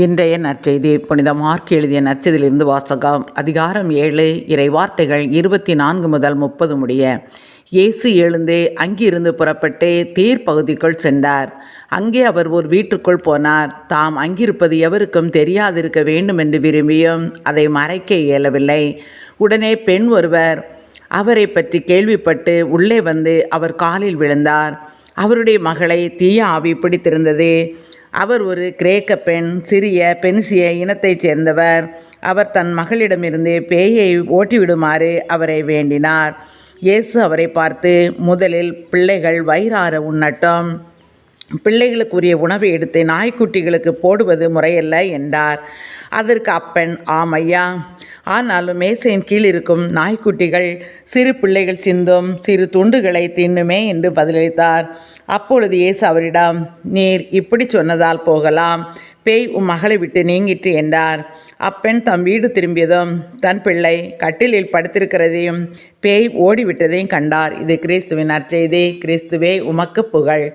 இன்றைய நற்செய்தி புனித மார்க் எழுதிய நற்செய்தியிலிருந்து வாசகம். அதிகாரம் 7 இறைவார்த்தைகள் 24 முதல் 30 முடிய. இயேசு எழுந்து அங்கிருந்து புறப்பட்டு தீர் பகுதிக்குள் சென்றார். அங்கே அவர் ஒரு வீட்டுக்குள் போனார். தாம் அங்கிருப்பது எவருக்கும் தெரியாதிருக்க வேண்டும் என்று விரும்பியும் அதை மறைக்க இயலவில்லை. உடனே பெண் ஒருவர் அவரை பற்றி கேள்விப்பட்டு உள்ளே வந்து அவர் காலில் விழுந்தார். அவருடைய மகளை தீய ஆவி பிடித்திருந்தது. அவர் ஒரு கிரேக்க பெண், சிறிய பெனிசிய இனத்தைச் சேர்ந்தவர். அவர் தன் மகளிடமிருந்து பேயை ஓட்டிவிடுமாறு அவரை வேண்டினார். இயேசு அவரை பார்த்து, முதலில் பிள்ளைகள் வயிறார உண்ணட்டும், பிள்ளைகளுக்குரிய உணவை எடுத்து நாய்க்குட்டிகளுக்கு போடுவது முறையல்ல என்றார். அதற்கு அப்பெண், ஆம் ஐயா, ஆனாலும் மேசையின் கீழ் இருக்கும் நாய்க்குட்டிகள் சிறு பிள்ளைகள் சிந்தும் சிறு துண்டுகளை தின்னுமே என்று பதிலளித்தார். அப்பொழுது இயேசு அவரிடம், நீர் இப்படி சொன்னதால் போகலாம், பேய் உம் மகளை விட்டு நீங்கிற்று என்றார். அப்பெண் தம் வீடு திரும்பியதும் தன் பிள்ளை கட்டிலில் படுத்திருக்கிறதையும் பேய் ஓடிவிட்டதையும் கண்டார். இது கிறிஸ்துவின் நற்செய்தி. கிறிஸ்துவே உமக்கு புகழ்.